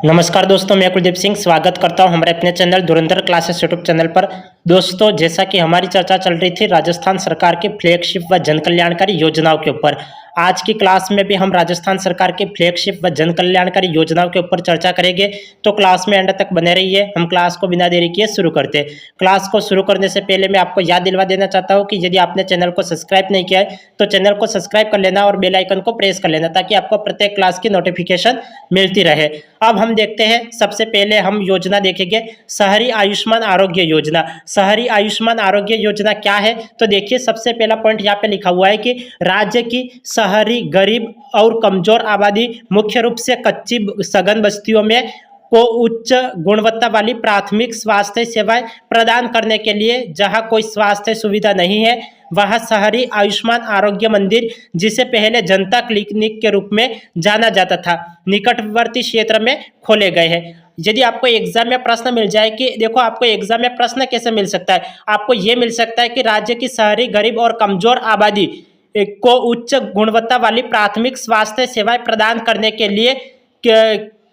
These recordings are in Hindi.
नमस्कार दोस्तों, मैं कुलदीप सिंह स्वागत करता हूं हमारे अपने चैनल धुरंधर क्लासेस यूट्यूब चैनल पर। दोस्तों, जैसा कि हमारी चर्चा चल रही थी राजस्थान सरकार की फ्लैगशिप व जन कल्याणकारी योजनाओं के ऊपर, आज की क्लास में भी हम राजस्थान सरकार की फ्लैगशिप व जन कल्याणकारी योजनाओं के ऊपर चर्चा करेंगे। तो क्लास में एंड तक बने रहिए। हम क्लास को बिना देरी किए शुरू करते हैं। क्लास को शुरू करने से पहले मैं आपको याद दिलवा देना चाहता हूँ कि यदि आपने चैनल को सब्सक्राइब नहीं किया है तो चैनल को सब्सक्राइब कर लेना और बेल आइकन को प्रेस कर लेना ताकि आपको प्रत्येक क्लास की नोटिफिकेशन मिलती रहे। अब हम देखते हैं, सबसे पहले हम योजना देखेंगे शहरी आयुष्मान आरोग्य योजना। शहरी आयुष्मान आरोग्य योजना क्या है? तो देखिए, सबसे पहला पॉइंट यहाँ पे लिखा हुआ है कि राज्य की शहरी गरीब और कमजोर आबादी, मुख्य रूप से कच्ची सघन बस्तियों में को उच्च गुणवत्ता वाली प्राथमिक स्वास्थ्य सेवाएं प्रदान करने के लिए जहां कोई स्वास्थ्य सुविधा नहीं है वहां शहरी आयुष्मान आरोग्य मंदिर, जिसे पहले जनता क्लिनिक के रूप में जाना जाता था, निकटवर्ती क्षेत्र में खोले गए हैं। यदि आपको एग्जाम में प्रश्न मिल जाए कि देखो, आपको एग्जाम में प्रश्न कैसे मिल सकता है, आपको ये मिल सकता है कि राज्य की शहरी गरीब और कमजोर आबादी को उच्च गुणवत्ता वाली प्राथमिक स्वास्थ्य सेवाएं प्रदान करने के लिए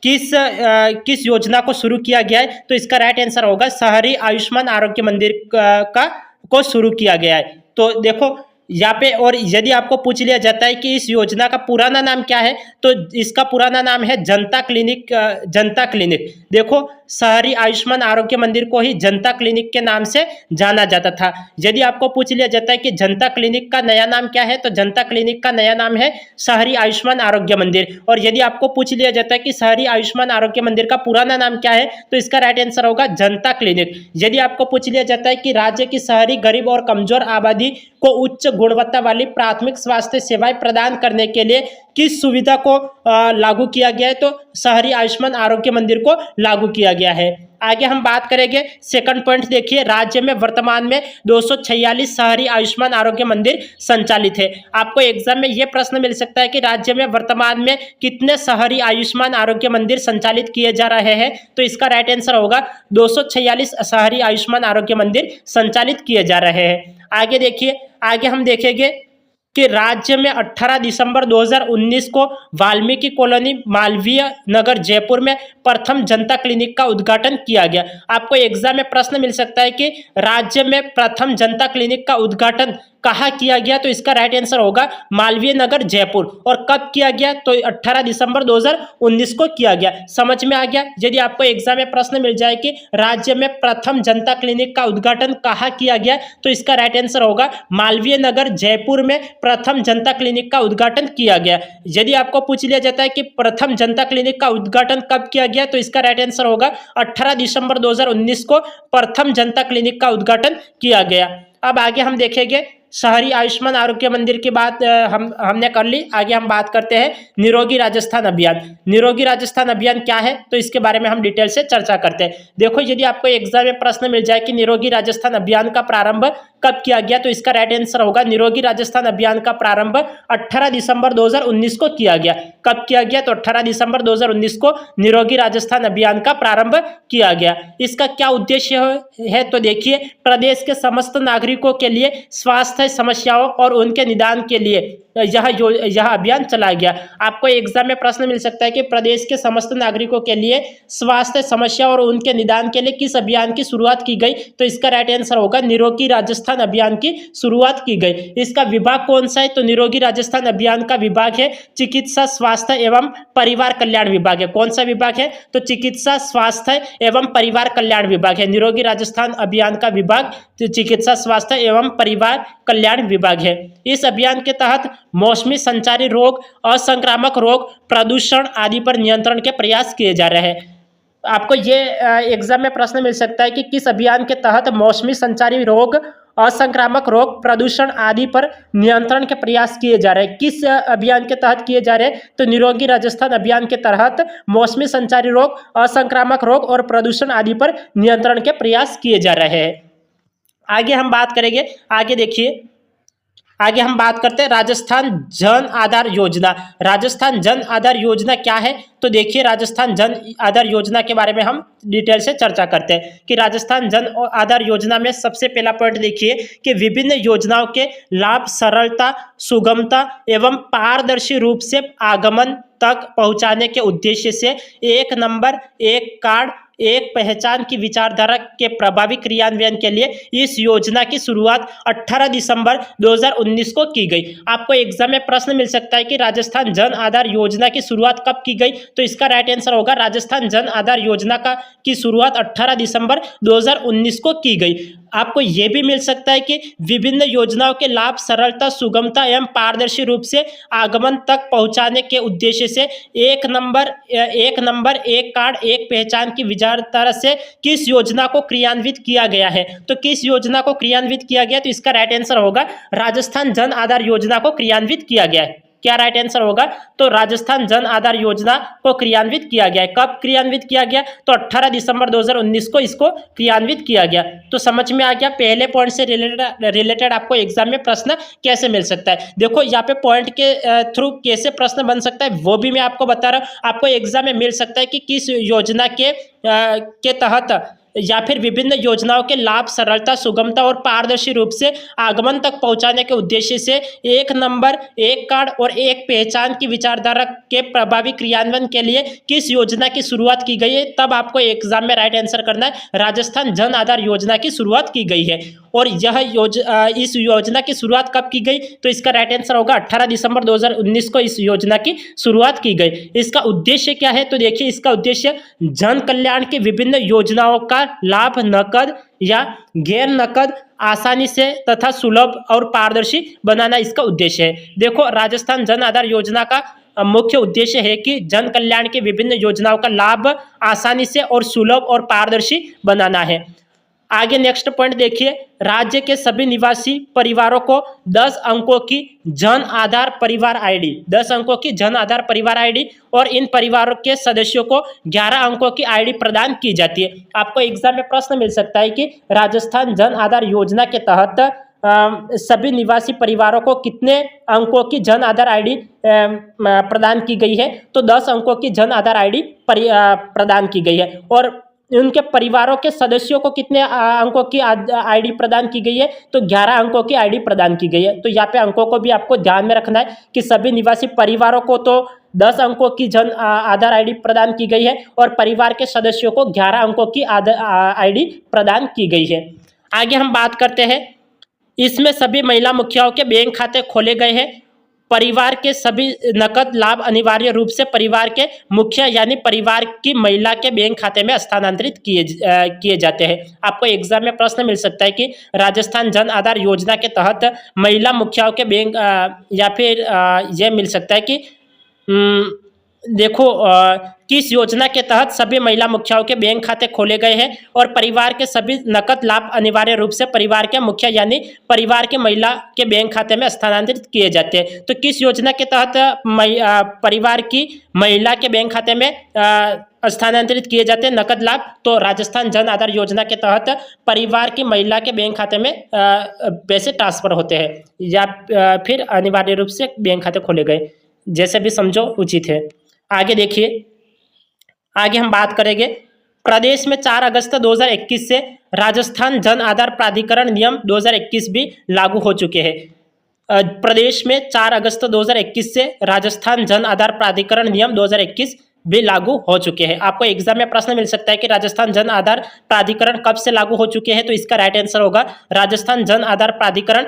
किस योजना को शुरू किया गया है? तो इसका राइट आंसर होगा शहरी आयुष्मान आरोग्य मंदिर को शुरू किया गया है। तो देखो यहाँ पे, और यदि आपको पूछ लिया जाता है कि इस योजना का पुराना नाम क्या है, तो इसका पुराना नाम है जनता क्लिनिक। जनता क्लिनिक, देखो, शहरी आयुष्मान आरोग्य मंदिर को ही जनता क्लिनिक के नाम से जाना जाता था। यदि आपको पूछ लिया जाता है कि जनता क्लिनिक का नया नाम क्या है, तो जनता क्लिनिक का नया नाम है शहरी आयुष्मान आरोग्य मंदिर। और यदि आपको पूछ लिया जाता है कि शहरी आयुष्मान आरोग्य मंदिर का पुराना नाम क्या है, तो इसका राइट आंसर होगा जनता क्लिनिक। यदि आपको पूछ लिया जाता है कि राज्य की शहरी गरीब और कमजोर आबादी को उच्च गुणवत्ता वाली प्राथमिक स्वास्थ्य सेवाएं प्रदान करने के लिए किस सुविधा को लागू किया गया है, तो शहरी आयुष्मान आरोग्य मंदिर को लागू किया गया है। आगे हम बात करेंगे, सेकंड पॉइंट देखिए, राज्य में वर्तमान में 246 शहरी आयुष्मान आरोग्य मंदिर संचालित है। आपको एग्जाम में यह प्रश्न मिल सकता है कि राज्य में वर्तमान में कितने शहरी आयुष्मान आरोग्य मंदिर संचालित किए जा रहे हैं, तो इसका राइट आंसर होगा 246 शहरी आयुष्मान आरोग्य मंदिर संचालित किए जा रहे हैं। आगे देखिए, आगे हम देखेंगे कि राज्य में 18 दिसंबर 2019 को वाल्मीकि कॉलोनी मालवीय नगर जयपुर में प्रथम जनता क्लिनिक का उद्घाटन किया गया। आपको एग्जाम में प्रश्न मिल सकता है कि राज्य में प्रथम जनता क्लिनिक का उद्घाटन कहाँ किया गया, तो इसका राइट आंसर होगा मालवीय नगर जयपुर। और कब किया गया, तो 18 दिसंबर 2019 को किया गया। समझ में आ गया? यदि आपको एग्जाम में प्रश्न मिल जाए कि राज्य में प्रथम जनता क्लिनिक का उद्घाटन कहाँ किया गया, तो इसका राइट आंसर होगा मालवीय नगर जयपुर में प्रथम जनता क्लिनिक का उद्घाटन किया गया। यदि आपको पूछ लिया जाता है कि प्रथम जनता क्लिनिक का उद्घाटन कब किया गया, तो इसका राइट आंसर होगा 18 दिसंबर 2019 को प्रथम जनता क्लिनिक का उद्घाटन किया गया। अब आगे हम देखेंगे, शहरी आयुष्मान आरोग्य मंदिर की बात हमने कर ली। आगे हम बात करते हैं निरोगी राजस्थान अभियान। निरोगी राजस्थान अभियान क्या है, तो इसके बारे में हम डिटेल से चर्चा करते हैं। देखो, यदि आपको एग्जाम में प्रश्न मिल जाए कि निरोगी राजस्थान अभियान का प्रारंभ कब किया गया, तो इसका राइट आंसर होगा निरोगी राजस्थान अभियान का प्रारंभ 18 दिसंबर 2019 को किया गया। कब किया गया, तो 18 दिसंबर 2019 को निरोगी राजस्थान अभियान का प्रारंभ किया गया। इसका क्या उद्देश्य है, तो देखिए, प्रदेश के समस्त नागरिकों के लिए स्वास्थ्य समस्याओं और उनके निदान के लिए यह अभियान चलाया गया। आपको एग्जाम में प्रश्न मिल सकता है कि प्रदेश के समस्त नागरिकों के लिए स्वास्थ्य समस्या और उनके निदान के लिए किस अभियान की शुरुआत की गई, तो इसका राइट आंसर होगा निरोगी राजस्थान अभियान की शुरुआत की गई। इसका विभाग कौन सा है, तो निरोगी राजस्थान अभियान का विभाग है चिकित्सा स्वास्थ्य एवं परिवार कल्याण विभाग है। कौन सा विभाग है, तो चिकित्सा स्वास्थ्य एवं परिवार कल्याण विभाग है। निरोगी राजस्थान अभियान का विभाग चिकित्सा स्वास्थ्य एवं परिवार कल्याण विभाग है। इस अभियान के तहत मौसमी संचारी रोग, असंक्रामक रोग, प्रदूषण आदि पर नियंत्रण के प्रयास किए जा रहे हैं। आपको ये एग्जाम में प्रश्न मिल सकता है कि किस अभियान के तहत मौसमी संचारी रोग, असंक्रामक रोग, प्रदूषण आदि पर नियंत्रण के प्रयास किए जा रहे हैं। किस अभियान के तहत किए जा रहे हैं, तो निरोगी राजस्थान अभियान के तहत मौसमी संचारी रोग, असंक्रामक रोग और प्रदूषण आदि पर नियंत्रण के प्रयास किए जा रहे हैं। आगे हम बात करेंगे, आगे देखिए, आगे हम बात करते हैं राजस्थान जन आधार योजना। राजस्थान जन आधार योजना क्या है, तो देखिए, राजस्थान जन आधार योजना के बारे में हम डिटेल से चर्चा करते हैं कि राजस्थान जन आधार योजना में सबसे पहला पॉइंट देखिए कि विभिन्न योजनाओं के लाभ सरलता, सुगमता एवं पारदर्शी रूप से आगमन तक पहुंचाने के उद्देश्य से एक नंबर एक कार्ड एक पहचान की विचारधारा के प्रभावी क्रियान्वयन के लिए इस योजना की शुरुआत 18 दिसंबर 2019 को की गई। आपको एग्जाम में प्रश्न मिल सकता है कि राजस्थान जन आधार योजना की शुरुआत कब की गई, तो इसका राइट आंसर होगा राजस्थान जन आधार योजना की शुरुआत 18 दिसंबर 2019 को की गई। आपको यह भी मिल सकता है कि विभिन्न योजनाओं के लाभ सरलता, सुगमता एवं पारदर्शी रूप से आगमन तक पहुंचाने के उद्देश्य से एक नंबर एक कार्ड एक पहचान की विचारधारा से किस योजना को क्रियान्वित किया गया है। तो किस योजना को क्रियान्वित किया गया, तो इसका राइट आंसर होगा राजस्थान जन आधार योजना को क्रियान्वित किया गया है। क्या राइट आंसर होगा, तो राजस्थान जन आधार योजना को क्रियान्वित किया गया है। कब क्रियान्वित किया गया, तो 18 दिसंबर 2019 को इसको क्रियान्वित किया गया। तो समझ में आ गया पहले पॉइंट से रिलेटेड आपको एग्जाम में प्रश्न कैसे मिल सकता है। देखो यहाँ पे पॉइंट के थ्रू कैसे प्रश्न बन सकता है वो भी मैं आपको बता रहा हूँ। आपको एग्जाम में मिल सकता है कि किस योजना के तहत या फिर विभिन्न योजनाओं के लाभ सरलता, सुगमता और पारदर्शी रूप से आगमन तक पहुंचाने के उद्देश्य से एक नंबर एक कार्ड और एक पहचान की विचारधारा के प्रभावी क्रियान्वयन के लिए किस योजना की शुरुआत की गई है। तब आपको एग्जाम में राइट आंसर करना है राजस्थान जन आधार योजना की शुरुआत की गई है। और इस योजना की शुरुआत कब की गई, तो इसका राइट आंसर होगा 18 दिसंबर 2019 को इस योजना की शुरुआत की गई। इसका उद्देश्य क्या है, तो देखिए इसका उद्देश्य जन कल्याण की विभिन्न योजनाओं का लाभ नकद या गैर नकद आसानी से तथा सुलभ और पारदर्शी बनाना इसका उद्देश्य है। देखो राजस्थान जन आधार योजना का मुख्य उद्देश्य है कि जन कल्याण की विभिन्न योजनाओं का लाभ आसानी से और सुलभ और पारदर्शी बनाना है। आगे नेक्स्ट पॉइंट देखिए, राज्य के सभी निवासी परिवारों को 10 अंकों की जन आधार परिवार आईडी 10 अंकों की जन आधार परिवार आईडी और इन परिवारों के सदस्यों को 11 अंकों की आईडी प्रदान की जाती है। आपको एग्जाम में प्रश्न मिल सकता है कि राजस्थान जन आधार योजना के तहत सभी निवासी परिवारों को कितने अंकों की जन आधार आईडी प्रदान की गई है, तो 10 अंकों की जन आधार आईडी प्रदान की गई है। और उनके परिवारों के सदस्यों को कितने अंकों की आईडी प्रदान की गई है, तो 11 अंकों की आईडी प्रदान की गई है। तो यहाँ पे अंकों को भी आपको ध्यान में रखना है कि सभी निवासी परिवारों को तो 10 अंकों की जन आधार आईडी प्रदान की गई है और परिवार के सदस्यों को 11 अंकों की आईडी प्रदान की गई है। आगे हम बात करते हैं, इसमें सभी महिला मुखियाओं के बैंक खाते खोले गए हैं। परिवार के सभी नकद लाभ अनिवार्य रूप से परिवार के मुखिया यानी परिवार की महिला के बैंक खाते में स्थानांतरित किए जाते हैं। आपको एग्जाम में प्रश्न मिल सकता है कि राजस्थान जन आधार योजना के तहत महिला मुखियाओं के बैंक या फिर यह मिल सकता है कि देखो किस योजना के तहत सभी महिला मुखियाओं के बैंक खाते खोले गए हैं और परिवार के सभी नकद लाभ अनिवार्य रूप से परिवार के मुखिया यानी परिवार के महिला के बैंक खाते में स्थानांतरित किए जाते हैं। तो किस योजना के तहत परिवार की महिला के बैंक खाते में स्थानांतरित किए जाते हैं नकद लाभ, तो राजस्थान जन आधार योजना के तहत परिवार की महिला के बैंक खाते में पैसे ट्रांसफर होते हैं या फिर अनिवार्य रूप से बैंक खाते खोले गए, जैसे भी समझो उचित है। आगे देखिए, आगे हम बात करेंगे, प्रदेश में 4 अगस्त 2021 से राजस्थान जन आधार प्राधिकरण नियम 2021 भी लागू हो चुके हैं। प्रदेश में 4 अगस्त 2021 से राजस्थान जन आधार प्राधिकरण नियम 2021 भी लागू हो चुके हैं। आपको एग्जाम में प्रश्न मिल सकता है कि राजस्थान जन आधार प्राधिकरण कब से लागू हो चुके हैं, तो इसका राइट आंसर होगा राजस्थान जन आधार प्राधिकरण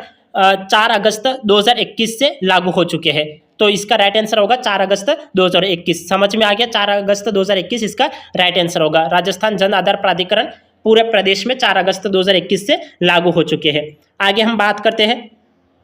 4 अगस्त 2021 से लागू हो चुके हैं। तो इसका राइट आंसर होगा 4 अगस्त 2021। समझ में आ गया, 4 अगस्त 2021 इसका राइट आंसर होगा। राजस्थान जन आधार प्राधिकरण पूरे प्रदेश में 4 अगस्त 2021 से लागू हो चुके हैं। आगे हम बात करते हैं,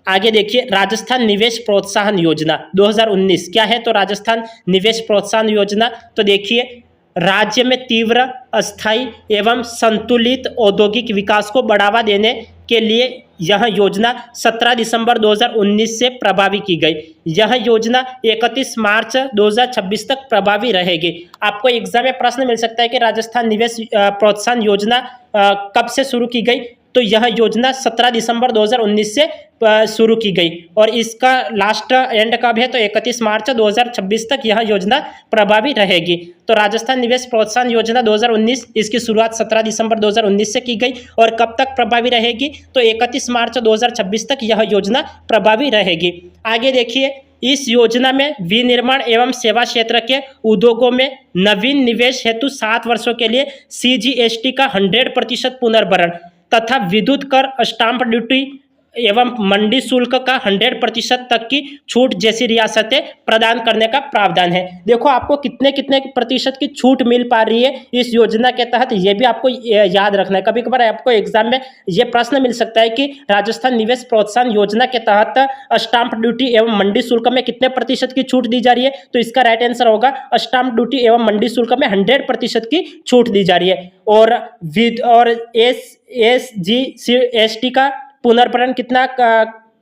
आगे देखिए, राजस्थान निवेश प्रोत्साहन योजना 2019 क्या है, तो राजस्थान निवेश प्रोत्साहन योजना, तो देखिए राज्य में तीव्र, अस्थायी एवं संतुलित औद्योगिक विकास को बढ़ावा देने के लिए यह योजना 17 दिसंबर 2019 से प्रभावी की गई। यह योजना 31 मार्च 2026 तक प्रभावी रहेगी। आपको एग्जाम में प्रश्न मिल सकता है कि राजस्थान निवेश प्रोत्साहन योजना कब से शुरू की गई, तो यह योजना 17 दिसंबर 2019 से शुरू की गई और इसका लास्ट एंड कब है, तो 31 मार्च 2026 तक यह योजना प्रभावी रहेगी। तो राजस्थान निवेश प्रोत्साहन योजना 2019 इसकी शुरुआत 17 दिसंबर 2019 से की गई और कब तक प्रभावी रहेगी, तो 31 मार्च 2026 तक यह योजना प्रभावी रहेगी। आगे देखिए, इस योजना में विनिर्माण एवं सेवा क्षेत्र के उद्योगों में नवीन निवेश हेतु 7 वर्षों के लिए CGST का 100% पुनर्भरण तथा विद्युत कर, स्टाम्प ड्यूटी एवं मंडी शुल्क का 100% तक की छूट जैसी रियासतें प्रदान करने का प्रावधान है। देखो आपको कितने कितने प्रतिशत की छूट मिल पा रही है इस योजना के तहत, ये भी आपको याद रखना है। कभी कभार आपको एग्जाम में ये प्रश्न मिल सकता है कि राजस्थान निवेश प्रोत्साहन योजना के तहत स्टाम्प ड्यूटी एवं मंडी शुल्क में कितने प्रतिशत की छूट दी जा रही है, तो इसका राइट आंसर होगा स्टाम्प ड्यूटी एवं मंडी शुल्क में 100% की छूट दी जा रही है। और SGST का पुनर्भरण कितना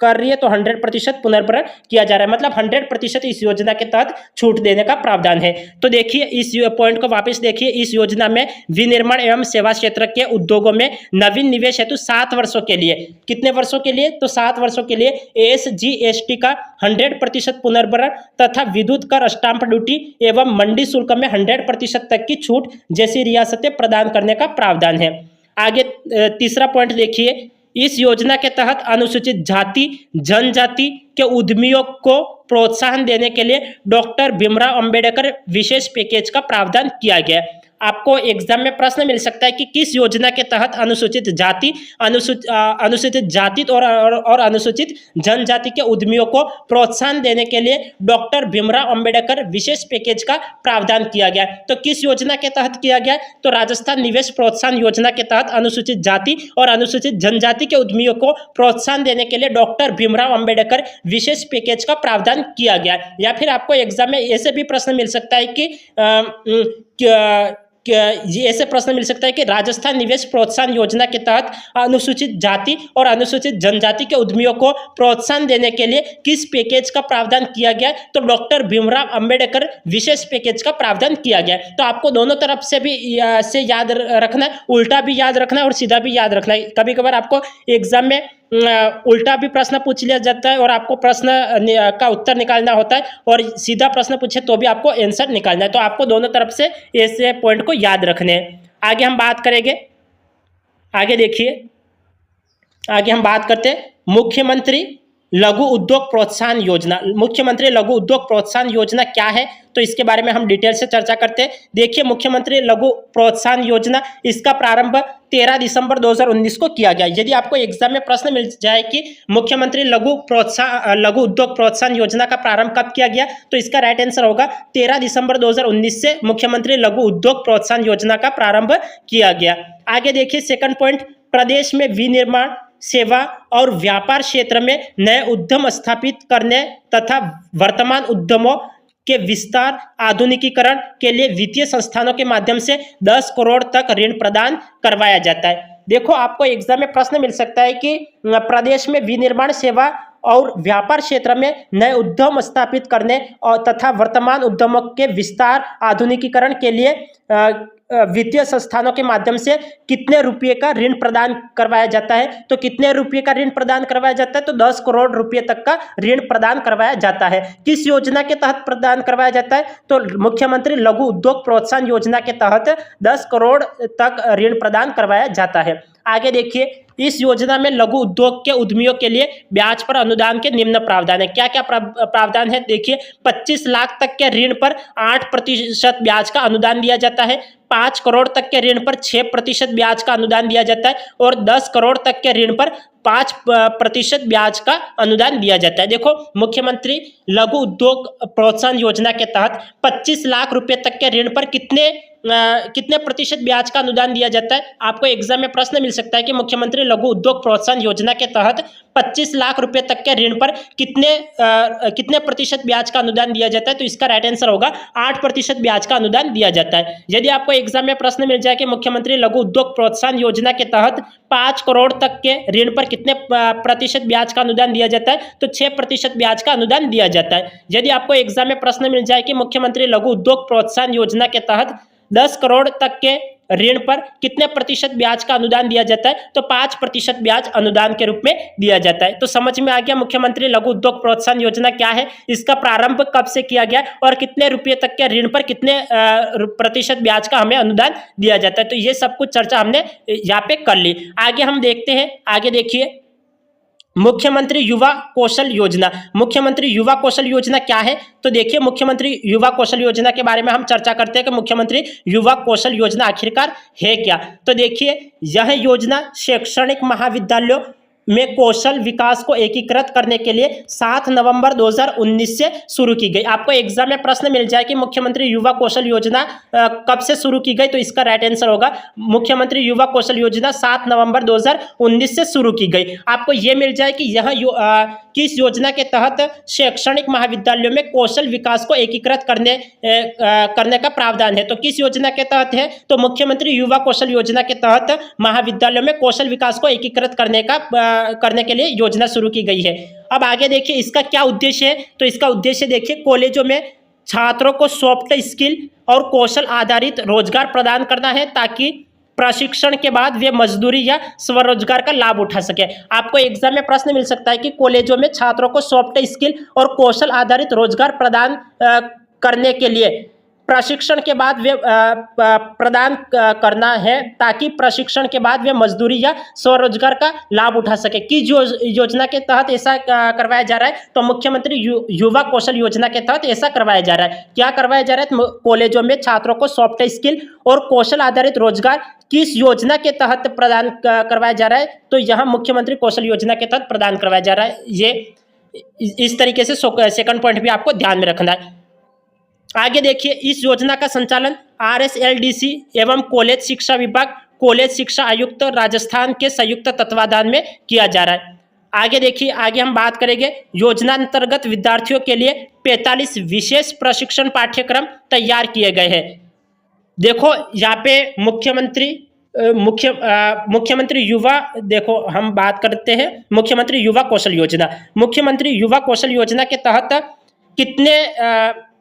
कर रही है, तो 100% पुनर्भरण किया जा रहा है, मतलब 100% इस योजना के तहत छूट देने का प्रावधान है। तो देखिए इस पॉइंट को वापस देखिए, इस योजना में विनिर्माण एवं सेवा क्षेत्र के उद्योगों में नवीन निवेश हेतु 7 वर्षों के लिए, कितने वर्षों के लिए, तो 7 वर्षों के लिए SGST का 100% पुनर्भरण तथा विद्युत कर, स्टाम्प ड्यूटी एवं मंडी शुल्क में 100% तक की छूट जैसी रियासतें प्रदान करने का प्रावधान है। आगे तीसरा पॉइंट देखिए, इस योजना के तहत अनुसूचित जाति जनजाति के उद्यमियों को प्रोत्साहन देने के लिए डॉक्टर भीमराव अंबेडकर विशेष पैकेज का प्रावधान किया गया है। आपको एग्जाम में प्रश्न मिल सकता है कि किस योजना के तहत अनुसूचित जाति, अनुसूचित जाति और अनुसूचित जनजाति के उद्यमियों को प्रोत्साहन देने के लिए डॉक्टर भीमराव अंबेडकर विशेष पैकेज का प्रावधान किया गया। तो किस योजना के तहत किया गया, तो राजस्थान निवेश प्रोत्साहन योजना के तहत अनुसूचित जाति और अनुसूचित जनजाति के उद्यमियों को प्रोत्साहन देने के लिए डॉक्टर भीमराव अंबेडकर विशेष पैकेज का प्रावधान किया गया। या फिर आपको एग्जाम में ऐसे भी प्रश्न मिल सकता है कि ऐसे प्रश्न मिल सकता है कि राजस्थान निवेश प्रोत्साहन योजना के तहत अनुसूचित जाति और अनुसूचित जनजाति के उद्यमियों को प्रोत्साहन देने के लिए किस पैकेज का प्रावधान किया गया, तो डॉक्टर भीमराव अंबेडकर विशेष पैकेज का प्रावधान किया गया। तो आपको दोनों तरफ से भी याद रखना है, उल्टा भी याद रखना है और सीधा भी याद रखना है। कभी कभार आपको एग्जाम में उल्टा भी प्रश्न पूछ लिया जाता है और आपको प्रश्न का उत्तर निकालना होता है, और सीधा प्रश्न पूछे तो भी आपको आंसर निकालना है। तो आपको दोनों तरफ से ऐसे पॉइंट को याद रखने हैं। आगे हम बात करेंगे, आगे देखिए, आगे हम बात करते हैं मुख्यमंत्री लघु उद्योग प्रोत्साहन योजना। मुख्यमंत्री लघु उद्योग प्रोत्साहन योजना क्या है, तो इसके बारे में हम डिटेल से चर्चा करते हैं। देखिए मुख्यमंत्री लघु प्रोत्साहन योजना, इसका प्रारंभ 13 दिसंबर 2019 को किया गया। यदि आपको एग्जाम में प्रश्न मिल जाए कि मुख्यमंत्री लघु उद्योग प्रोत्साहन योजना का प्रारंभ कब किया गया, तो इसका राइट आंसर होगा 13 दिसंबर 2019 से मुख्यमंत्री लघु उद्योग प्रोत्साहन योजना का प्रारंभ किया गया। आगे देखिए सेकंड पॉइंट, प्रदेश में विनिर्माण सेवा और व्यापार क्षेत्र में नए उद्यम स्थापित करने तथा वर्तमान उद्यमों के विस्तार आधुनिकीकरण के लिए वित्तीय संस्थानों के माध्यम से 10 करोड़ तक ऋण प्रदान करवाया जाता है। देखो आपको एग्जाम में प्रश्न मिल सकता है कि प्रदेश में विनिर्माण सेवा और व्यापार क्षेत्र में नए उद्यम स्थापित करने और तथा वर्तमान उद्यमों के विस्तार आधुनिकीकरण के लिए वित्तीय संस्थानों के माध्यम से कितने रुपए का ऋण प्रदान करवाया जाता है, तो कितने रुपए का ऋण प्रदान करवाया जाता है, तो 10 करोड़ रुपए तक का ऋण प्रदान करवाया जाता है। किस योजना के तहत प्रदान करवाया जाता है, तो मुख्यमंत्री लघु उद्योग प्रोत्साहन योजना के तहत 10 करोड़ तक ऋण प्रदान करवाया जाता है। आगे देखिए, इस योजना में लघु उद्योग के उद्यमियों के लिए ब्याज पर अनुदान के निम्न प्रावधान है। क्या क्या प्रावधान है, देखिए 25 लाख तक के ऋण पर 8% ब्याज का अनुदान दिया जाता है, 5 करोड़ तक के ऋण पर 6% ब्याज का अनुदान दिया जाता है, और 10 करोड़ तक के ऋण पर 5% ब्याज का अनुदान दिया जाता है। देखो मुख्यमंत्री लघु उद्योग प्रोत्साहन योजना के तहत 25 लाख रुपए तक के ऋण पर कितने प्रतिशत ब्याज का अनुदान दिया जाता है। आपको एग्जाम में प्रश्न मिल सकता है कि मुख्यमंत्री लघु उद्योग प्रोत्साहन योजना के तहत 25 लाख रुपए तक के ऋण पर कितने प्रतिशत ब्याज का अनुदान दिया जाता है, तो इसका राइट आंसर होगा 8% ब्याज का अनुदान दिया जाता है। यदि आपको एग्जाम में प्रश्न मिल जाए कि मुख्यमंत्री लघु उद्योग प्रोत्साहन योजना के तहत 5 करोड़ तक के ऋण पर कितने प्रतिशत ब्याज का अनुदान दिया जाता है, तो 6% ब्याज का अनुदान दिया जाता है। यदि आपको एग्जाम में प्रश्न मिल जाए कि मुख्यमंत्री लघु उद्योग प्रोत्साहन योजना के तहत 10 करोड़ तक के ऋण पर कितने प्रतिशत ब्याज का अनुदान दिया जाता है, तो 5% ब्याज अनुदान के रूप में दिया जाता है। तो समझ में आ गया मुख्यमंत्री लघु उद्योग प्रोत्साहन योजना क्या है, इसका प्रारंभ कब से किया गया और कितने रुपए तक के ऋण पर कितने प्रतिशत ब्याज का हमें अनुदान दिया जाता है। तो ये सब कुछ चर्चा हमने यहाँ पे कर ली। आगे हम देखते हैं, आगे देखिए मुख्यमंत्री युवा कौशल योजना। मुख्यमंत्री युवा कौशल योजना क्या है? तो देखिए, मुख्यमंत्री युवा कौशल योजना के बारे में हम चर्चा करते हैं कि मुख्यमंत्री युवा कौशल योजना आखिरकार है क्या। तो देखिए, यह योजना शैक्षणिक महाविद्यालयों में कौशल विकास को एकीकृत करने के लिए 7 नवंबर 2019 से शुरू की गई। आपको एग्जाम में प्रश्न मिल जाए कि मुख्यमंत्री युवा कौशल योजना कब से शुरू की गई, तो इसका राइट आंसर होगा मुख्यमंत्री युवा कौशल योजना 7 नवंबर 2019 से शुरू की गई। आपको यह मिल जाए कि यह किस योजना के तहत शैक्षणिक महाविद्यालयों में कौशल विकास को एकीकृत करने का प्रावधान है। तो किस योजना के तहत है? तो मुख्यमंत्री युवा कौशल योजना के तहत महाविद्यालयों में कौशल विकास को एकीकृत करने के लिए योजना शुरू की गई है। अब आगे देखिए, इसका क्या उद्देश्य है? तो इसका उद्देश्य देखिए, कॉलेजों में छात्रों को सॉफ्ट स्किल और कौशल आधारित रोजगार प्रदान करना है ताकि प्रशिक्षण के बाद वे मजदूरी या स्वरोजगार का लाभ उठा सके। आपको एग्जाम में प्रश्न मिल सकता है कि कॉलेजों में छात्रों को सॉफ्ट स्किल और कौशल आधारित रोजगार प्रदान करने के लिए प्रशिक्षण के बाद वे प्रदान करना है ताकि प्रशिक्षण के बाद वे मजदूरी या स्वरोजगार का लाभ उठा सके। किस योजना के तहत ऐसा करवाया जा रहा है? तो मुख्यमंत्री युवा कौशल योजना के तहत ऐसा करवाया जा रहा है। क्या करवाया जा रहा है? कॉलेजों में छात्रों को सॉफ्ट स्किल और कौशल आधारित रोजगार किस योजना के तहत प्रदान करवाया जा रहा है? तो यहाँ मुख्यमंत्री कौशल योजना के तहत प्रदान करवाया जा रहा है। ये इस तरीके से सेकंड पॉइंट भी आपको ध्यान में रखना है। आगे देखिए, इस योजना का संचालन RSLDC एवं कॉलेज शिक्षा विभाग, कॉलेज शिक्षा आयुक्त राजस्थान के संयुक्त तत्वाधान में किया जा रहा है। आगे देखिए, आगे हम बात करेंगे, योजना अंतर्गत विद्यार्थियों के लिए 45 विशेष प्रशिक्षण पाठ्यक्रम तैयार किए गए हैं। देखो यहाँ पे मुख्यमंत्री युवा, देखो हम बात करते हैं मुख्यमंत्री युवा कौशल योजना। मुख्यमंत्री युवा कौशल योजना के तहत कितने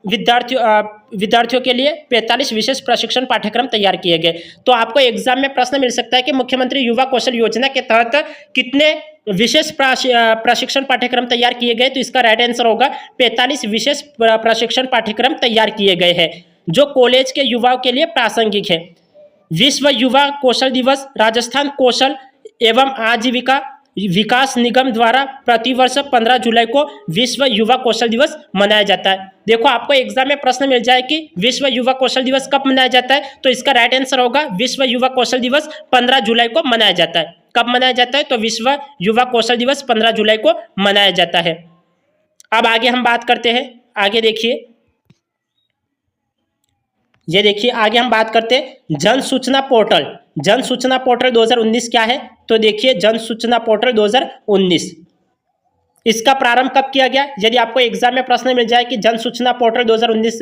विद्यार्थियों के लिए 45 विशेष प्रशिक्षण पाठ्यक्रम तैयार किए गए। तो आपको एग्जाम में प्रश्न मिल सकता है कि मुख्यमंत्री युवा कौशल योजना के तहत कितने विशेष प्रशिक्षण पाठ्यक्रम तैयार किए गए। तो इसका राइट आंसर होगा 45 विशेष प्रशिक्षण पाठ्यक्रम तैयार किए गए हैं जो कॉलेज के युवाओं के लिए प्रासंगिक है। विश्व युवा कौशल दिवस राजस्थान कौशल एवं आजीविका विकास निगम द्वारा प्रतिवर्ष 15 जुलाई को विश्व युवा कौशल दिवस मनाया जाता है। देखो, आपको एग्जाम में प्रश्न मिल जाए कि विश्व युवा कौशल दिवस कब मनाया जाता है। तो इसका राइट आंसर होगा विश्व युवा कौशल दिवस 15 जुलाई को मनाया जाता है। कब मनाया जाता है? तो विश्व युवा कौशल दिवस 15 जुलाई को मनाया जाता है। अब आगे हम बात करते हैं, आगे देखिए, ये देखिए, आगे हम बात करते हैं जन सूचना पोर्टल। जन सूचना पोर्टल 2019 क्या है? तो देखिए, जन सूचना पोर्टल 2019 इसका प्रारंभ कब किया गया? यदि आपको एग्जाम में प्रश्न मिल जाए कि जन सूचना पोर्टल 2019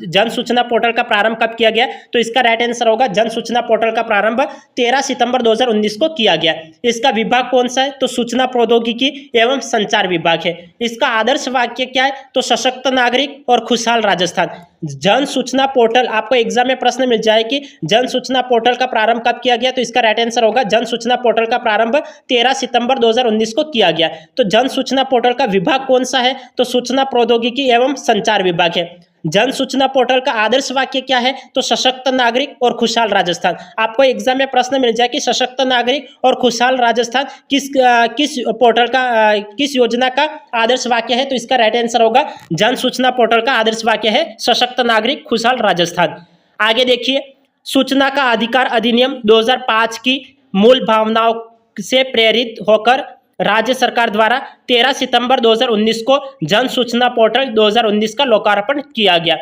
जन सूचना पोर्टल का प्रारंभ कब किया गया, तो इसका राइट आंसर होगा जन सूचना पोर्टल का प्रारंभ 13 सितंबर 2019 को किया गया। इसका विभाग कौन सा है? तो सूचना प्रौद्योगिकी एवं संचार विभाग है। इसका आदर्श वाक्य क्या है? तो सशक्त नागरिक और खुशहाल राजस्थान। जन सूचना पोर्टल, आपको एग्जाम में प्रश्न मिल जाए कि जन सूचना पोर्टल का प्रारंभ कब किया गया, तो इसका राइट आंसर होगा जन सूचना पोर्टल का प्रारंभ 13 सितंबर 2019 को किया गया। तो जन सूचना पोर्टल का विभाग कौन सा है? तो सूचना प्रौद्योगिकी एवं संचार विभाग है। जन सूचना पोर्टल का आदर्श वाक्य क्या है? तो सशक्त नागरिक और खुशहाल राजस्थान। आपको एग्जाम में प्रश्न मिल जाए कि सशक्त नागरिक और खुशहाल राजस्थान किस योजना का आदर्श वाक्य है, तो इसका राइट आंसर होगा जन सूचना पोर्टल का आदर्श वाक्य है सशक्त नागरिक खुशहाल राजस्थान। आगे देखिए, सूचना का अधिकार अधिनियम 2005 की मूल भावनाओं से प्रेरित होकर राज्य सरकार द्वारा 13 सितंबर 2019 को जन सूचना पोर्टल 2019 का लोकार्पण किया गया।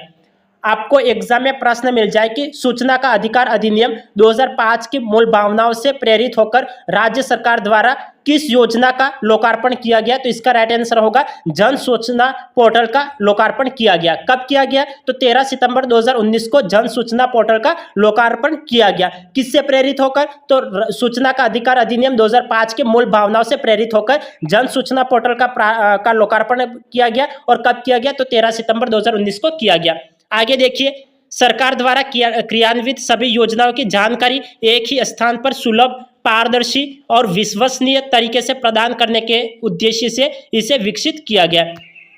आपको एग्जाम में प्रश्न मिल जाए कि सूचना का अधिकार अधिनियम 2005 की मूल भावनाओं से प्रेरित होकर राज्य सरकार द्वारा किस योजना का लोकार्पण किया गया, तो इसका राइट आंसर होगा जन सूचना पोर्टल का लोकार्पण किया गया। कब किया गया? तो 13 सितंबर 2019 को जन सूचना पोर्टल का लोकार्पण किया गया। किससे प्रेरित होकर? तो सूचना का अधिकार अधिनियम 2005 के मूल भावनाओं से प्रेरित होकर जन सूचना पोर्टल का लोकार्पण किया गया। और कब किया गया? तो 13 सितंबर 2019 को किया गया। आगे देखिए, सरकार द्वारा क्रियान्वित सभी योजनाओं की जानकारी एक ही स्थान पर सुलभ, पारदर्शी और विश्वसनीय तरीके से प्रदान करने के उद्देश्य से इसे विकसित किया गया।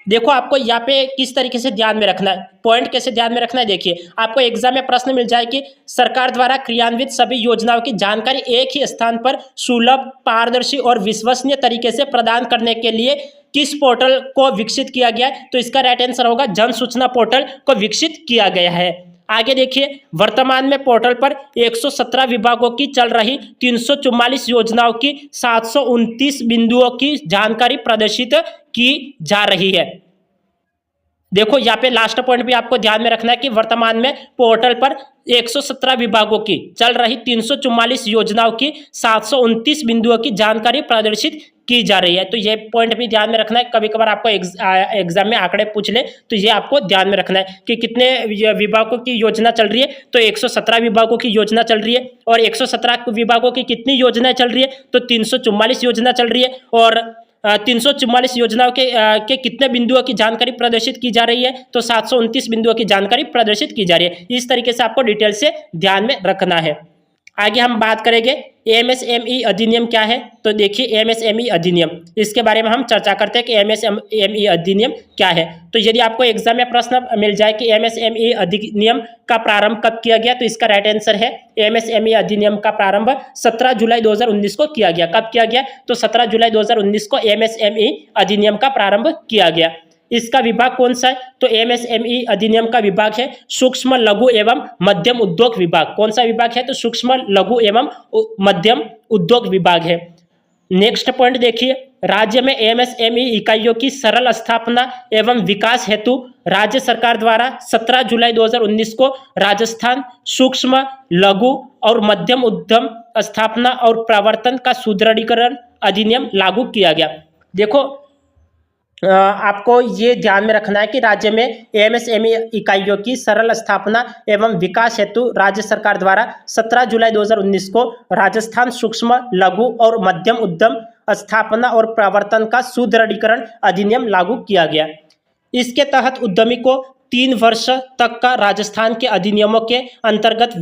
देखो आपको यहाँ पे किस तरीके से ध्यान में रखना है, पॉइंट कैसे ध्यान में रखना है। देखिए आपको एग्जाम में प्रश्न मिल जाए कि सरकार द्वारा क्रियान्वित सभी योजनाओं की जानकारी एक ही स्थान पर सुलभ, पारदर्शी और विश्वसनीय तरीके से प्रदान करने के लिए किस पोर्टल को विकसित किया गया है। तो इसका राइट आंसर होगा जन सूचना पोर्टल को विकसित किया गया है। आगे देखिए, वर्तमान में पोर्टल पर 117 विभागों की चल रही 344 योजनाओं की 729 बिंदुओं की जानकारी प्रदर्शित की जा रही है। देखो यहाँ पे लास्ट पॉइंट भी आपको ध्यान में रखना है कि वर्तमान में पोर्टल पर 117 विभागों की चल रही 344 योजनाओं की 729 बिंदुओं की जानकारी प्रदर्शित की जा रही है। तो ये पॉइंट भी ध्यान में रखना है, कभी कभार आपको एग्जाम में आंकड़े पूछ ले तो ये आपको ध्यान में रखना है कि कितने विभागों की योजना चल रही है। तो 117 विभागों की योजना चल रही है, और 117 विभागों की कितनी योजनाएं चल रही है, तो 344 योजना चल रही है, और 344 योजनाओं के कितने बिंदुओं की जानकारी प्रदर्शित की जा रही है, तो 729 बिंदुओं की जानकारी प्रदर्शित की जा रही है। इस तरीके से आपको डिटेल से ध्यान में रखना है। आगे हम बात करेंगे एमएसएमई अधिनियम क्या है। तो देखिए एमएसएमई अधिनियम, इसके बारे में हम चर्चा करते हैं कि एमएसएमई अधिनियम क्या है। तो यदि आपको एग्जाम में प्रश्न मिल जाए कि एमएसएमई अधिनियम का प्रारंभ कब किया गया, तो इसका राइट आंसर है एमएसएमई अधिनियम का प्रारंभ 17 जुलाई 2019 को किया गया। कब किया गया, तो 17 जुलाई 2019 को एमएसएमई अधिनियम का प्रारंभ किया गया। इसका विभाग कौन सा है, तो एमएसएमई अधिनियम का विभाग है सूक्ष्म लघु एवं मध्यम उद्योग विभाग। कौन सा विभाग है, तो सूक्ष्म लघु एवं मध्यम उद्योग विभाग है। नेक्स्ट पॉइंट देखिए, राज्य में एमएसएमई इकाइयों की सरल स्थापना एवं विकास हेतु राज्य सरकार द्वारा 17 जुलाई 2019 को राजस्थान सूक्ष्म लघु और मध्यम उद्यम स्थापना और प्रवर्तन का सुदृढ़ीकरण अधिनियम लागू किया गया। देखो आपको ये ध्यान में रखना है कि राज्य में एमएसएमई इकाइयों की सरल स्थापना एवं विकास हेतु राज्य सरकार द्वारा 17 जुलाई 2019 को राजस्थान सूक्ष्म लघु और मध्यम उद्यम स्थापना और प्रवर्तन का सुदृढ़ीकरण अधिनियम लागू किया गया। इसके तहत उद्यमी को 3 वर्ष तक का राजस्थान के अधिनियमों के अंतर्गत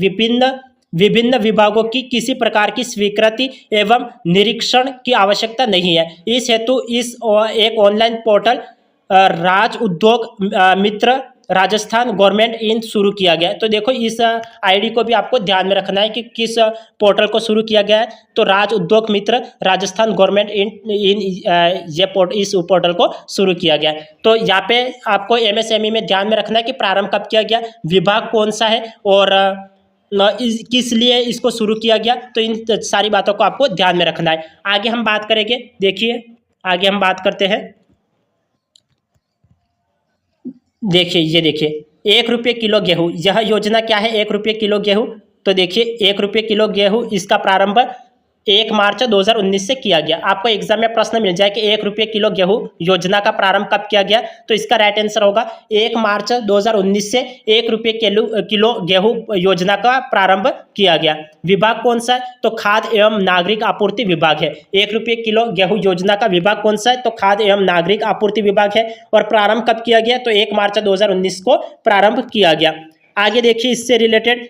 विभिन्न विभागों की किसी प्रकार की स्वीकृति एवं निरीक्षण की आवश्यकता नहीं है। इस हेतु एक ऑनलाइन पोर्टल राज उद्योग मित्र राजस्थान गवर्नमेंट इन शुरू किया गया है। तो देखो इस आईडी को भी आपको ध्यान में रखना है कि किस पोर्टल को शुरू किया गया है, तो राज उद्योग मित्र राजस्थान गवर्नमेंट इस पोर्टल को शुरू किया गया है। तो यहाँ पे आपको एमएसएमई में ध्यान में रखना है कि प्रारंभ कब किया गया, विभाग कौन सा है और किस लिए इसको शुरू किया गया। तो इन सारी बातों को आपको ध्यान में रखना है। आगे हम बात करेंगे, देखिए आगे हम बात करते हैं। देखिए ये देखिए 1 रुपये किलो गेहूँ, यह योजना क्या है, 1 रुपये किलो गेहूँ। तो देखिए 1 रुपये किलो गेहूँ, इसका प्रारंभ 1 मार्च 2019 से किया गया। आपको एग्जाम में प्रश्न मिल जाए कि 1 रुपये किलो गेहूँ योजना का प्रारंभ कब किया गया, तो इसका राइट आंसर होगा 1 मार्च 2019 से 1 रुपये किलो गेहूँ योजना का प्रारंभ किया गया। विभाग कौन सा है, तो खाद्य एवं नागरिक आपूर्ति विभाग है। 1 रुपये किलो गेहूँ योजना का विभाग कौन सा है, तो खाद्य एवं नागरिक आपूर्ति विभाग है। और प्रारंभ कब किया गया, तो 1 मार्च 2019 को प्रारंभ किया गया। आगे देखिए इससे रिलेटेड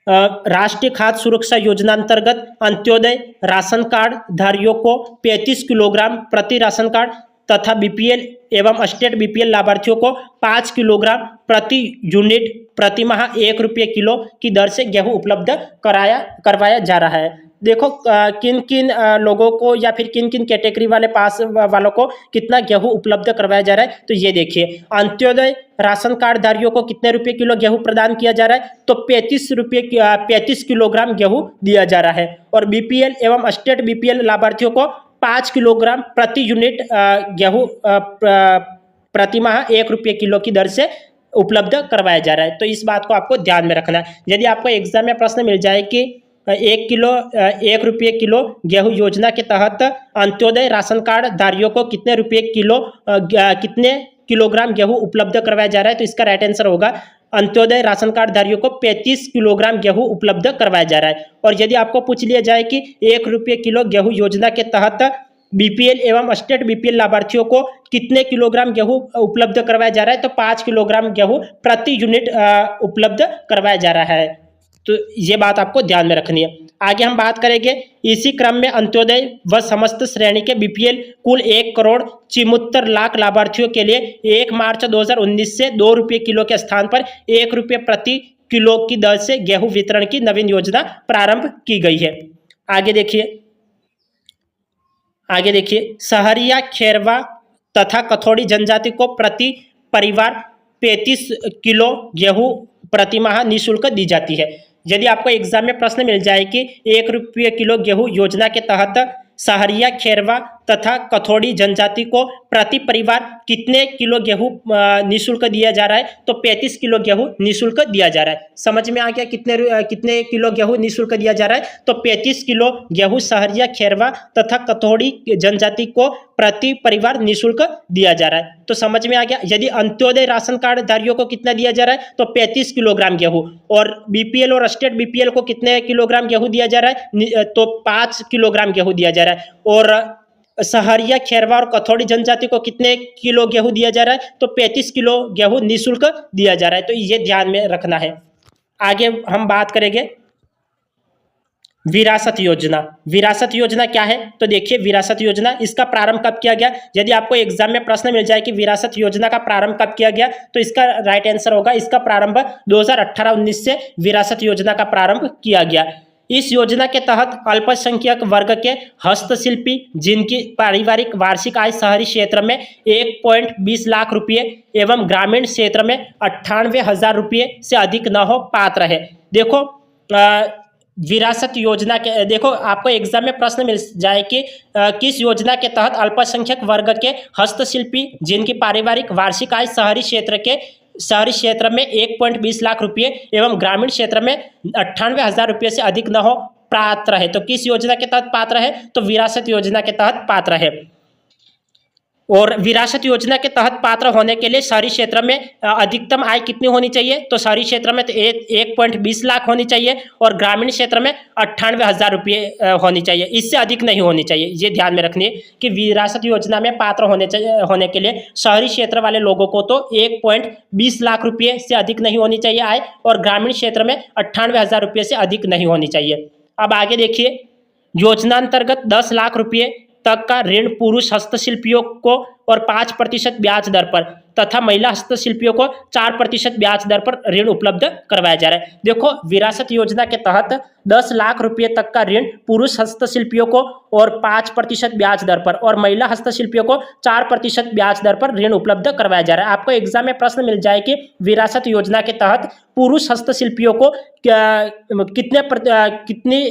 राष्ट्रीय खाद्य सुरक्षा योजना अंतर्गत अंत्योदय राशन कार्ड धारियों को 35 किलोग्राम प्रति राशन कार्ड तथा बीपीएल एवं स्टेट बीपीएल लाभार्थियों को 5 किलोग्राम प्रति यूनिट प्रति माह 1 रुपये किलो की दर से गेहूं उपलब्ध करवाया जा रहा है। देखो किन किन लोगों को या फिर किन किन कैटेगरी वालों को कितना गेहूं उपलब्ध करवाया जा रहा है, तो ये देखिए अंत्योदय राशन कार्ड धारियों को कितने रुपए किलो गेहूं प्रदान किया जा रहा है, तो 35 किलोग्राम गेहूं दिया जा रहा है। और बीपीएल एवं स्टेट बीपीएल लाभार्थियों को 5 किलोग्राम प्रति यूनिट गेहूं प्रति माह 1 रुपये किलो की दर से उपलब्ध करवाया जा रहा है। तो इस बात को आपको ध्यान में रखना है। यदि आपको एग्जाम में प्रश्न मिल जाए कि 1 रुपये किलो गेहूं योजना के तहत अंत्योदय राशन कार्ड धारियों को कितने किलोग्राम गेहूं उपलब्ध करवाया जा रहा है, तो इसका राइट आंसर होगा अंत्योदय राशन कार्ड धारियों को 35 किलोग्राम गेहूं उपलब्ध करवाया जा रहा है। और यदि आपको पूछ लिया जाए कि 1 रुपये किलो गेहूं योजना के तहत बीपीएल एवं स्टेट बीपीएल लाभार्थियों को कितने किलोग्राम गेहूं उपलब्ध करवाया जा रहा है, तो 5 किलोग्राम गेहूं प्रति यूनिट उपलब्ध करवाया जा रहा है। तो ये बात आपको ध्यान में रखनी है। आगे हम बात करेंगे, इसी क्रम में अंत्योदय व समस्त श्रेणी के बीपीएल कुल 1,74,00,000 लाभार्थियों के लिए 1 मार्च 2019 से 2 रुपये किलो के स्थान पर 1 रुपये प्रति किलो की दर से गेहूं वितरण की नवीन योजना प्रारंभ की गई है। आगे देखिए सहरिया, खेरवा तथा कथोड़ी जनजाति को प्रति परिवार 35 किलो गेहूं प्रतिमाह निःशुल्क दी जाती है। यदि आपको एग्जाम में प्रश्न मिल जाए कि 1 रुपये किलो गेहूं योजना के तहत सहरिया, खेरवा तथा कथोड़ी जनजाति को प्रति परिवार कितने किलो गेहूं निःशुल्क दिया जा रहा है, तो 35 किलो गेहूं निःशुल्क दिया जा रहा है। समझ में आ गया कितने किलो गेहूं निःशुल्क दिया जा रहा है, तो 35 किलो गेहूं सहरिया, खेरवा तथा कथोड़ी जनजाति को प्रति परिवार निःशुल्क दिया जा रहा है। तो समझ में आ गया। यदि अंत्योदय राशन कार्ड धारियों को कितना दिया जा रहा है, तो 35 किलोग्राम गेहूं, और बीपीएल और स्टेट बीपीएल को कितने किलोग्राम गेहूं दिया जा रहा है, तो 5 किलोग्राम गेहूं दिया जा रहा है। और सहरिया, खेरवा और कथोड़ी जनजाति को कितने किलो गेहूं दिया जा रहा है, तो 35 किलो गेहूं निःशुल्क दिया जा रहा है। तो ये ध्यान में रखना है। आगे हम बात करेंगे विरासत योजना। विरासत योजना क्या है, तो देखिए विरासत योजना, इसका प्रारंभ कब किया गया। यदि आपको एग्जाम में प्रश्न मिल जाए कि विरासत योजना का प्रारंभ कब किया गया, तो इसका राइट आंसर होगा, इसका प्रारंभ 2018-19 से विरासत योजना का प्रारंभ किया गया। इस योजना के तहत अल्पसंख्यक वर्ग के हस्तशिल्पी जिनकी पारिवारिक वार्षिक आय शहरी क्षेत्र में 1.20 लाख रुपये एवं ग्रामीण क्षेत्र में 98,000 रुपये से अधिक न हो पात्र है। देखो विरासत योजना के, देखो आपको एग्जाम में प्रश्न मिल जाए कि किस योजना के तहत अल्पसंख्यक वर्ग के हस्तशिल्पी जिनकी पारिवारिक वार्षिक आय शहरी क्षेत्र में 1.20 लाख रुपये एवं ग्रामीण क्षेत्र में 98,000 रुपये से अधिक न हो पात्र है, तो किस योजना के तहत पात्र है, तो विरासत योजना के तहत पात्र है। और विरासत योजना के तहत पात्र होने के लिए शहरी क्षेत्र में अधिकतम आय कितनी होनी चाहिए, तो शहरी क्षेत्र में तो 1.20 लाख होनी चाहिए और ग्रामीण क्षेत्र में 98,000 रुपये होनी चाहिए, इससे अधिक नहीं होनी चाहिए। ये ध्यान में रखनी है कि विरासत योजना में पात्र होने के लिए शहरी क्षेत्र वाले लोगों को तो 1.20 लाख रुपये से अधिक नहीं होनी चाहिए आय, और ग्रामीण क्षेत्र में 98,000 रुपये से अधिक नहीं होनी चाहिए। अब आगे देखिए, योजनांतर्गत 10 लाख रुपये तक का ऋण पुरुष हस्तशिल्पियों को और 5% ब्याज दर पर तथा महिला हस्तशिल्पियों को 4% ब्याज दर पर ऋण उपलब्ध करवाया जा रहा है। देखो विरासत योजना के तहत 10 लाख रुपये तक का ऋण पुरुष हस्तशिल्पियों को और 5% ब्याज दर पर और महिला हस्तशिल्पियों को 4% ब्याज दर पर ऋण उपलब्ध करवाया जा रहा है। आपको एग्जाम में प्रश्न मिल जाए कि विरासत योजना के तहत पुरुष हस्तशिल्पियों को कितनी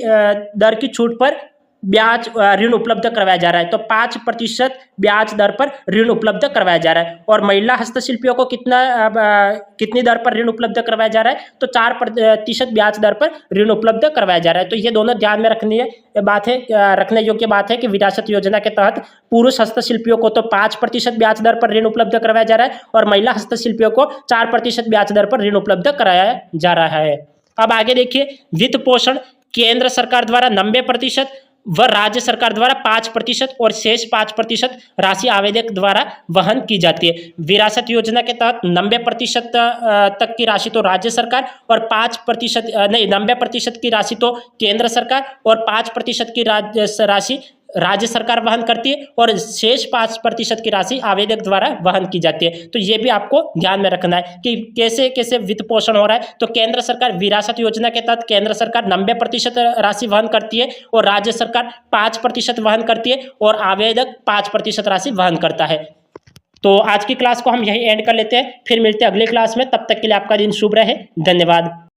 दर की छूट पर ब्याज ऋण उपलब्ध करवाया जा रहा है, तो 5% ब्याज दर पर ऋण उपलब्ध करवाया जा रहा है। और महिला हस्तशिल्पियों को कितनी दर पर ऋण उपलब्ध करवाया जा रहा है, तो 4% ब्याज दर पर ऋण उपलब्ध करवाया जा रहा है। तो ये दोनों ध्यान में रखने योग्य बात है कि विरासत योजना के तहत पुरुष हस्तशिल्पियों को तो 5% ब्याज दर पर ऋण उपलब्ध करवाया जा रहा है और महिला हस्तशिल्पियों को 4% ब्याज दर पर ऋण उपलब्ध कराया जा रहा है। अब आगे देखिए, वित्त पोषण केंद्र सरकार द्वारा 90% व राज्य सरकार द्वारा 5% और शेष 5% राशि आवेदक द्वारा वहन की जाती है। विरासत योजना के तहत 90% तक की राशि तो राज्य सरकार और 90% की राशि तो केंद्र सरकार और 5% की राशि राज्य सरकार वहन करती है और शेष 5% की राशि आवेदक द्वारा वहन की जाती है। तो ये भी आपको ध्यान में रखना है कि कैसे कैसे वित्त पोषण हो रहा है। तो केंद्र सरकार विरासत योजना के तहत केंद्र सरकार 90% राशि वहन करती है और राज्य सरकार 5% वहन करती है और आवेदक 5% राशि वहन करता है। तो आज की क्लास को हम यही एंड कर लेते हैं, फिर मिलते हैं अगली क्लास में। तब तक के लिए आपका दिन शुभ रहे। धन्यवाद।